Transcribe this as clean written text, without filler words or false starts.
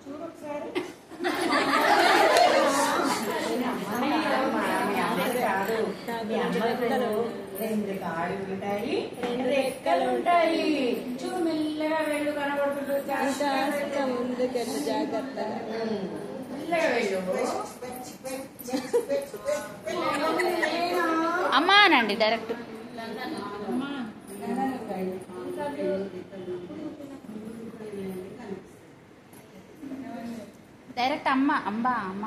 చూడు ఒకసారి. రెండు కాళ్ళు ఉంటాయి, రెక్కలు ఉంటాయి. చూడు మెల్లగా వెళ్ళు కనబడుతుంది. ముందుకెళ్ళి జాగ్రత్త. మెల్లగా వెళ్ళు. అమ్మా అనండి డైరెక్ట్. డైరెక్ట్ అమ్మ అమ్మ అమ్మ.